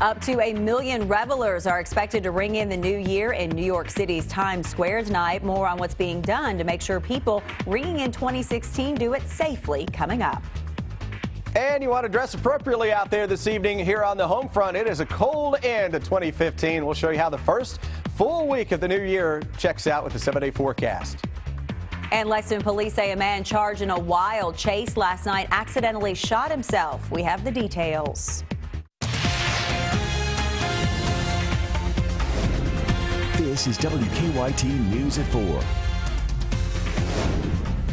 Up to 1 million revelers are expected to ring in the new year in New York City's Times Square tonight. More on what's being done to make sure people ringing in 2016 do it safely coming up. And you want to dress appropriately out there this evening here on the home front. It is a cold end to 2015. We'll show you how the first full week of the new year checks out with the 7-day forecast. And Lexington police say a man charged in a wild chase last night accidentally shot himself. We have the details. This is WKYT News at 4.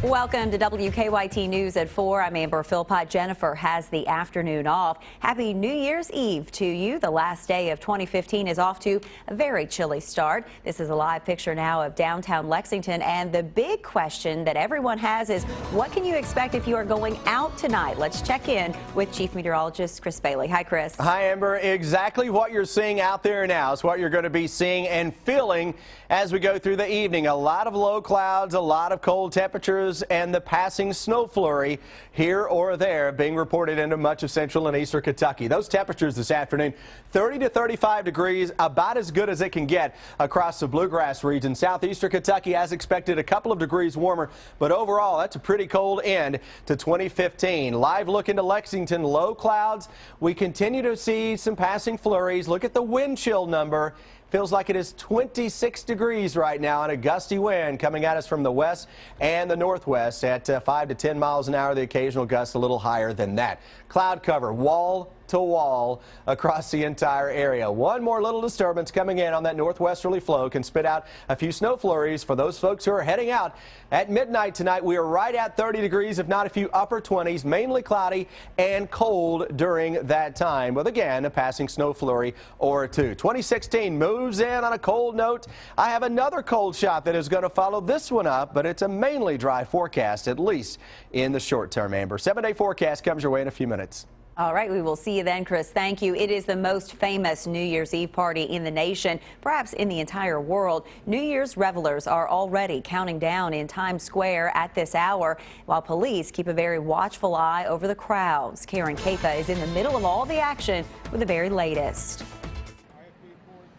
Welcome to WKYT News at 4. I'm Amber Philpott. Jennifer has the afternoon off. Happy New Year's Eve to you. The last day of 2015 is off to a very chilly start. This is a live picture now of downtown Lexington, and the big question that everyone has is, what can you expect if you are going out tonight? Let's check in with Chief Meteorologist Chris Bailey. Hi, Chris. Hi, Amber. Exactly what you're seeing out there now is what you're going to be seeing and feeling as we go through the evening. A lot of low clouds, a lot of cold temperatures, and the passing snow flurry here or there being reported into much of central and eastern Kentucky. Those temperatures this afternoon, 30 to 35 degrees, about as good as it can get across the bluegrass region. Southeastern Kentucky, as expected, a couple of degrees warmer, but overall, that's a pretty cold end to 2015. Live look into Lexington, low clouds. We continue to see some passing flurries. Look at the wind chill number. Feels like it is 26 degrees right now, and a gusty wind coming at us from the west and the northwest at 5 to 10 miles an hour. The occasional gust a little higher than that. Cloud cover wall to wall across the entire area. One more little disturbance coming in on that northwesterly flow can spit out a few snow flurries for those folks who are heading out at midnight tonight. We are right at 30 degrees, if not a few upper 20s, mainly cloudy and cold during that time, with again a passing snow flurry or two. 2016 moves in on a cold note. I have another cold shot that is going to follow this one up, but it's a mainly dry forecast, at least in the short term. Amber, 7-day forecast comes your way in a few minutes. All right, we will see you then, Chris. Thank you. It is the most famous New Year's Eve party in the nation, perhaps in the entire world. New Year's revelers are already counting down in Times Square at this hour, while police keep a very watchful eye over the crowds. Karen Kafa is in the middle of all the action with the very latest.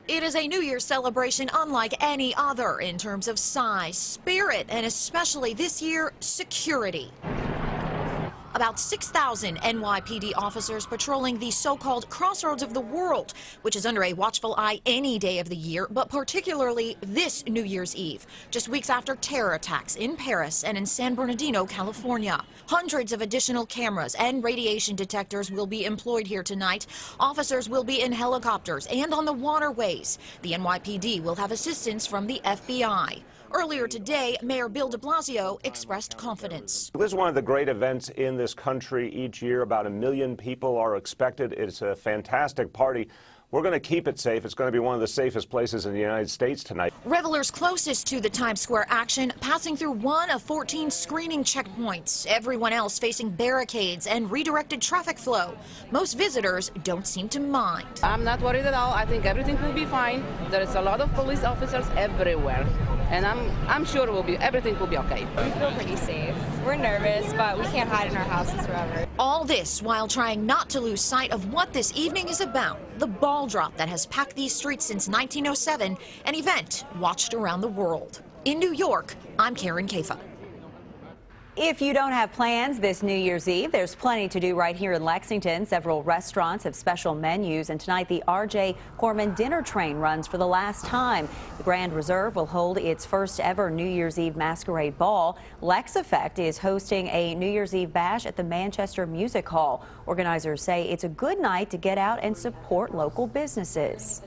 It is a New Year's celebration unlike any other in terms of size, spirit, and especially this year, security. About 6,000 NYPD officers patrolling the so-called crossroads of the world, which is under a watchful eye any day of the year, but particularly this New Year's Eve, just weeks after terror attacks in Paris and in San Bernardino, California. Hundreds of additional cameras and radiation detectors will be employed here tonight. Officers will be in helicopters and on the waterways. The NYPD will have assistance from the FBI. Earlier today, Mayor Bill de Blasio expressed confidence. This is one of the great events in this country each year. About 1 million people are expected. It's a fantastic party. We're going to keep it safe. It's going to be one of the safest places in the United States tonight. Revelers closest to the Times Square action passing through one of 14 screening checkpoints. Everyone else facing barricades and redirected traffic flow. Most visitors don't seem to mind. I'm not worried at all. I think everything will be fine. There is a lot of police officers everywhere, and I'm sure everything will be okay. We feel pretty safe. We're nervous, but we can't hide in our houses forever. All this while trying not to lose sight of what this evening is about, the ball drop that has packed these streets since 1907, an event watched around the world. In New York, I'm Karen Kafa. If you don't have plans this New Year's Eve, there's plenty to do right here in Lexington. Several restaurants have special menus, and tonight the R.J. Corman dinner train runs for the last time. The Grand Reserve will hold its first ever New Year's Eve masquerade ball. Lex Effect is hosting a New Year's Eve bash at the Manchester Music Hall. Organizers say it's a good night to get out and support local businesses.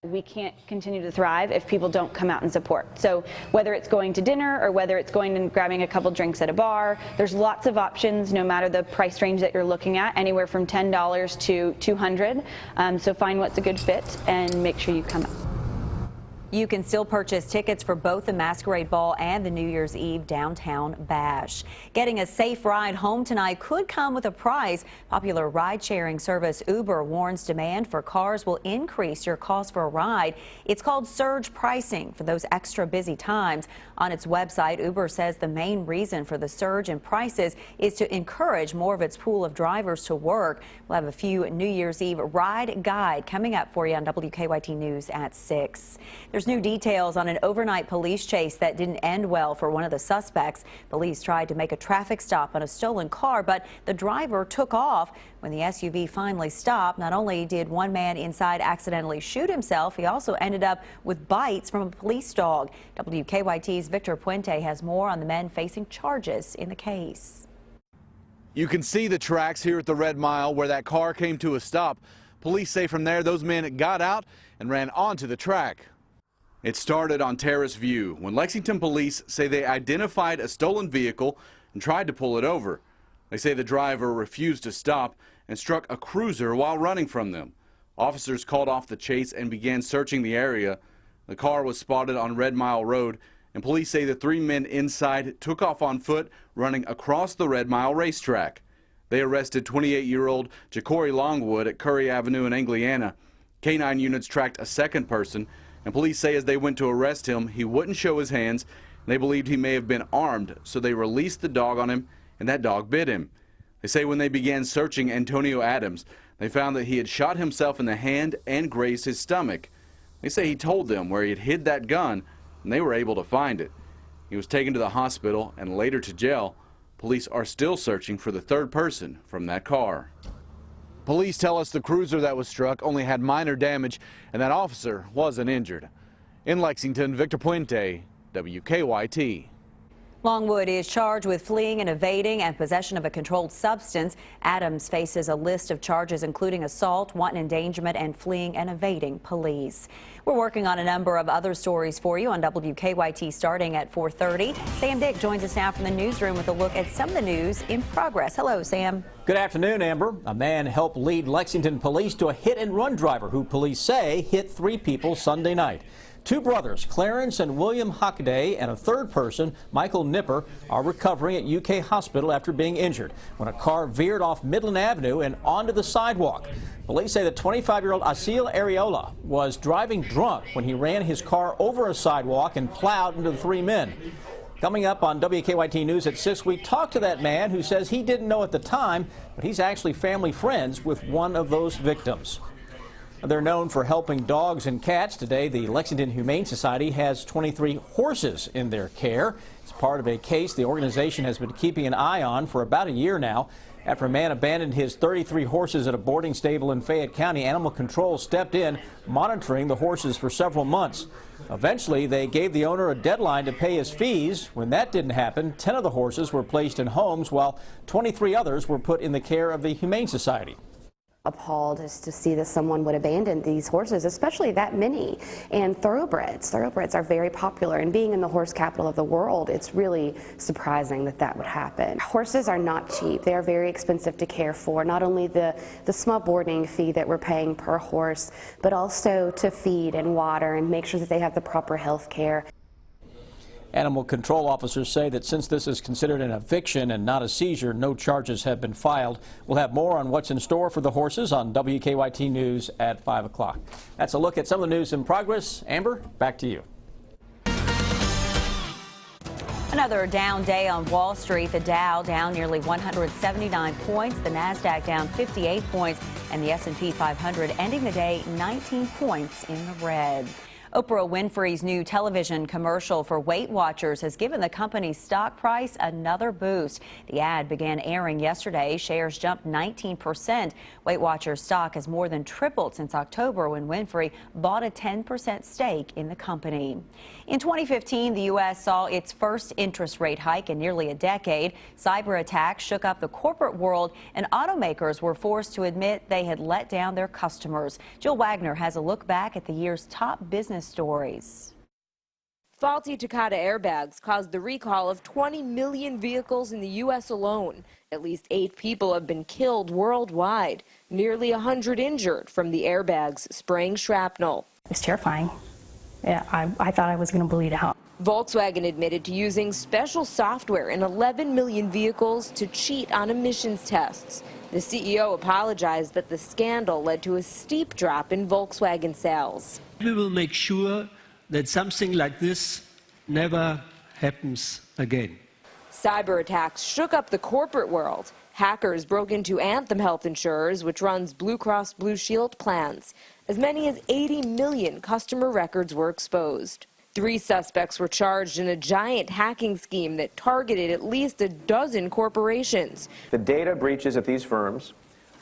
We can't continue to thrive if people don't come out and support. So whether it's going to dinner or whether it's going and grabbing a couple drinks at a bar, there's lots of options no matter the price range that you're looking at, anywhere from $10 to $200. So find what's a good fit and make sure you come out. You can still purchase tickets for both the Masquerade Ball and the New Year's Eve downtown bash. Getting a safe ride home tonight could come with a price. Popular ride-sharing service Uber warns demand for cars will increase your cost for a ride. It's called surge pricing for those extra busy times. On its website, Uber says the main reason for the surge in prices is to encourage more of its pool of drivers to work. We'll have a few New Year's Eve ride guide coming up for you on WKYT News at 6. There's new details on an overnight police chase that didn't end well for one of the suspects. Police tried to make a traffic stop on a stolen car, but the driver took off. When the SUV finally stopped, not only did one man inside accidentally shoot himself, he also ended up with bites from a police dog. WKYT's Victor Puente has more on the men facing charges in the case. You can see the tracks here at the Red Mile where that car came to a stop. Police say from there those men got out and ran onto the track. It started on Terrace View when Lexington police say they identified a stolen vehicle and tried to pull it over. They say the driver refused to stop and struck a cruiser while running from them. Officers called off the chase and began searching the area. The car was spotted on Red Mile Road, and police say the three men inside took off on foot, running across the Red Mile racetrack. They arrested 28-year-old Jacory Longwood at Curry Avenue in Angliana. K-9 units tracked a second person, and police say as they went to arrest him, he wouldn't show his hands, and they believed he may have been armed, so they released the dog on him, and that dog bit him. They say when they began searching Antonio Adams, they found that he had shot himself in the hand and grazed his stomach. They say he told them where he had hid that gun, and they were able to find it. He was taken to the hospital and later to jail. Police are still searching for the third person from that car. Police tell us the cruiser that was struck only had minor damage and that officer wasn't injured. In Lexington, Victor Puente, WKYT. Longwood is charged with fleeing and evading and possession of a controlled substance. Adams faces a list of charges including assault, wanton endangerment, and fleeing and evading police. We're working on a number of other stories for you on WKYT starting at 4:30. Sam Dick joins us now from the newsroom with a look at some of the news in progress. Hello, Sam. Good afternoon, Amber. A man helped lead Lexington police to a hit-and-run driver who police say hit 3 people Sunday night. 2 brothers, Clarence and William Hockaday, and a third person, Michael Nipper, are recovering at UK Hospital after being injured when a car veered off Midland Avenue and onto the sidewalk. Police say the 25-year-old Asil Areola was driving drunk when he ran his car over a sidewalk and plowed into the 3 men. Coming up on WKYT News at 6, we talked to that man who says he didn't know at the time, but he's actually family friends with one of those victims. They're known for helping dogs and cats. Today, the Lexington Humane Society has 23 horses in their care. It's part of a case the organization has been keeping an eye on for about a year now. After a man abandoned his 33 horses at a boarding stable in Fayette County, Animal Control stepped in, monitoring the horses for several months. Eventually, they gave the owner a deadline to pay his fees. When that didn't happen, 10 of the horses were placed in homes, while 23 others were put in the care of the Humane Society. Appalled is to see that someone would abandon these horses, especially that many. And thoroughbreds are very popular, and being in the horse capital of the world, it's really surprising that that would happen. Horses are not cheap. They are very expensive to care for, not only the small boarding fee that we're paying per horse, but also to feed and water and make sure that they have the proper health care. Animal control officers say that since this is considered an eviction and not a seizure, no charges have been filed. We'll have more on what's in store for the horses on WKYT News at 5 o'clock. That's a look at some of the news in progress. Amber, back to you. Another down day on Wall Street. The Dow down nearly 179 points, the Nasdaq down 58 points, and the S&P 500 ending the day 19 points in the red. Oprah Winfrey's new television commercial for Weight Watchers has given the company's stock price another boost. The ad began airing yesterday. Shares jumped 19%. Weight Watchers stock has more than tripled since October when Winfrey bought a 10% stake in the company. In 2015, the U.S. saw its first interest rate hike in nearly a decade. Cyber attacks shook up the corporate world, and automakers were forced to admit they had let down their customers. Jill Wagner has a look back at the year's top business stories. Faulty Takata airbags caused the recall of 20 million vehicles in the U.S. alone. At least 8 people have been killed worldwide, nearly 100 injured from the airbags spraying shrapnel. It was terrifying. I thought I was going to bleed out. Volkswagen admitted to using special software in 11 million vehicles to cheat on emissions tests. The CEO apologized that the scandal led to a steep drop in Volkswagen sales. We will make sure that something like this never happens again. Cyber attacks shook up the corporate world. Hackers broke into Anthem Health Insurers, which runs Blue Cross Blue Shield plans. As many as 80 million customer records were exposed. 3 suspects were charged in a giant hacking scheme that targeted at least a dozen corporations. The data breaches at these firms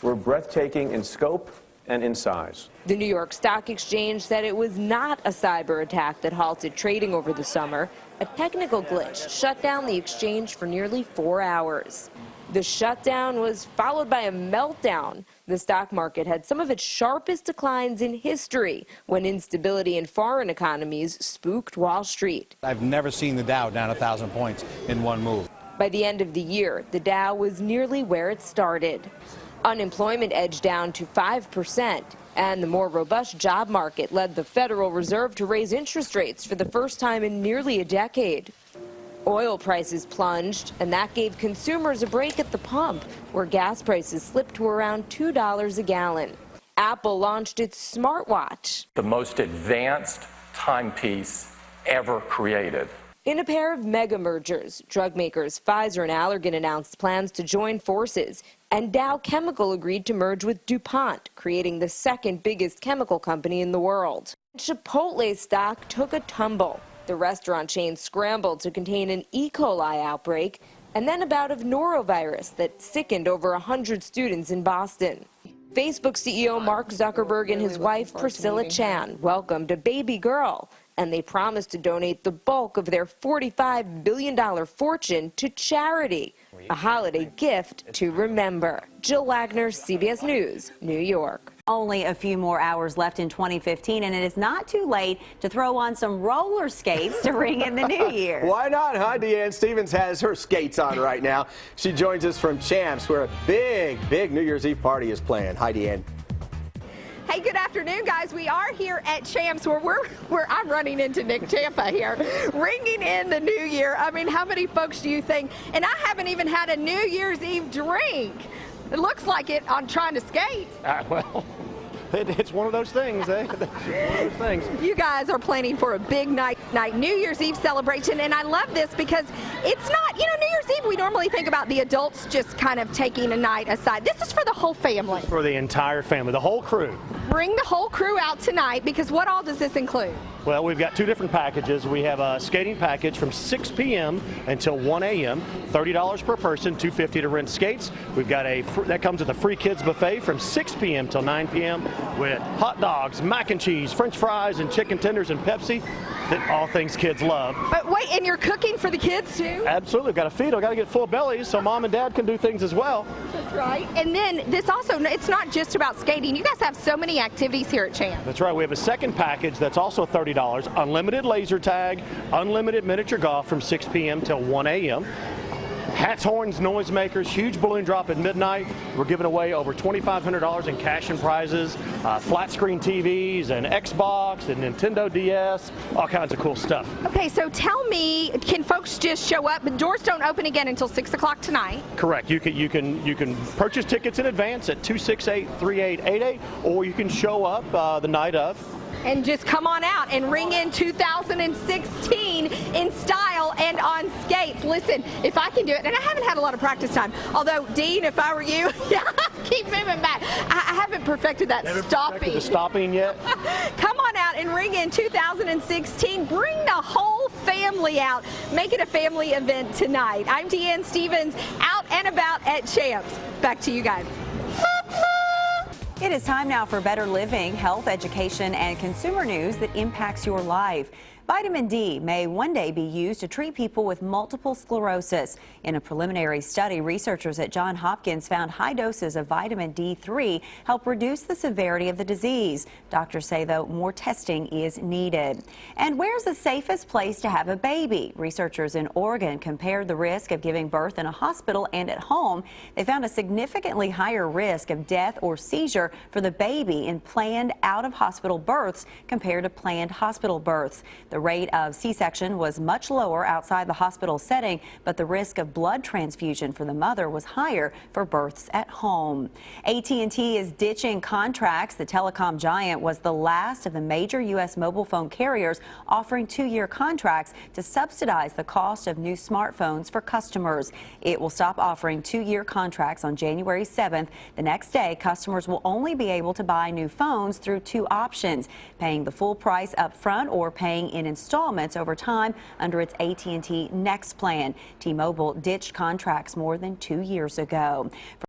were breathtaking in scope and in size. The New York Stock Exchange said it was not a cyber attack that halted trading over the summer. A technical glitch shut down the exchange for nearly 4 hours. The shutdown was followed by a meltdown. The stock market had some of its sharpest declines in history when instability in foreign economies spooked Wall Street. I've never seen the Dow down 1,000 points in one move. By the end of the year, the Dow was nearly where it started. Unemployment edged down to 5%, and the more robust job market led the Federal Reserve to raise interest rates for the first time in nearly a decade. Oil prices plunged, and that gave consumers a break at the pump, where gas prices slipped to around $2 a gallon. Apple launched its smartwatch, the most advanced timepiece ever created. In a pair of mega mergers, drug makers Pfizer and Allergan announced plans to join forces, and Dow Chemical agreed to merge with DuPont, creating the second biggest chemical company in the world. Chipotle stock took a tumble. The restaurant chain scrambled to contain an E. coli outbreak and then a bout of norovirus that sickened over 100 students in Boston. Facebook CEO Mark Zuckerberg and his wife Priscilla Chan welcomed a baby girl, and they promised to donate the bulk of their $45 billion fortune to charity, a holiday gift to remember. Jill Wagner, CBS News, New York. Only a few more hours left in 2015, and it is not too late to throw on some roller skates to ring in the new year. Why not, huh? Deanne Stevens has her skates on right now. She joins us from Champs, where a big New Year's Eve party is planned. Hi, Deanne. Hey, good afternoon, guys. We are here at Champs, where I'm running into Nick Champa here, ringing in the new year. I mean, how many folks do you think? And I haven't even had a New Year's Eve drink. It looks like it on trying to skate. Well, it's one of those things, eh? One of those things. You guys are planning for a big night New Year's Eve celebration, and I love this because it's not, New Year's Eve, we normally think about the adults just kind of taking a night aside. This is for the whole family. For the entire family, the whole crew. Bring the whole crew out tonight, because what all does this include? Well, we've got 2 different packages. We have a skating package from 6 p.m. until 1 a.m., $30 per person, $250 to rent skates. We've got that comes with a free kids buffet from 6 p.m. till 9 p.m. with hot dogs, mac and cheese, french fries, and chicken tenders and Pepsi. All things kids love. But wait, and you're cooking for the kids too? Absolutely. Got to feed them. Got to get full bellies so mom and dad can do things as well. That's right. And then this also, it's not just about skating. You guys have so many activities here at Champ. That's right. We have a second package that's also $30. Unlimited laser tag, unlimited miniature golf from 6 p.m. till 1 a.m. Hats, horns, noisemakers, huge balloon drop at midnight. We're giving away over $2,500 in cash and prizes, flat screen TVs, and Xbox, and Nintendo DS, all kinds of cool stuff. Okay, so tell me, can folks just show up? The doors don't open again until 6 o'clock tonight. Correct. You can purchase tickets in advance at 268-3888, or you can show up the night of. And just come on out and ring in 2016 in style and on skates. Listen, if I can do it, and I haven't had a lot of practice time, although, Dean, if I were you, keep moving back. I haven't perfected that stopping. Perfected the stopping yet? Come on out and ring in 2016. Bring the whole family out. Make it a family event tonight. I'm Deanne Stevens, out and about at Champs. Back to you guys. It is time now for better living, health, education, and consumer news that impacts your life. Vitamin D may one day be used to treat people with multiple sclerosis. In a preliminary study, researchers at Johns Hopkins found high doses of vitamin D3 help reduce the severity of the disease. Doctors say, though, more testing is needed. And where's the safest place to have a baby? Researchers in Oregon compared the risk of giving birth in a hospital and at home. They found a significantly higher risk of death or seizure for the baby in planned out-of-hospital births compared to planned hospital births. The rate of C-section was much lower outside the hospital setting, but the risk of blood transfusion for the mother was higher for births at home. AT&T is ditching contracts. The telecom giant was the last of the major U.S. mobile phone carriers offering 2-year contracts to subsidize the cost of new smartphones for customers. It will stop offering 2-year contracts on January 7th. The next day, customers will only be able to buy new phones through 2 options: paying the full price up front or paying in installments over time under its AT&T Next plan. T-Mobile ditched contracts more than 2 years ago.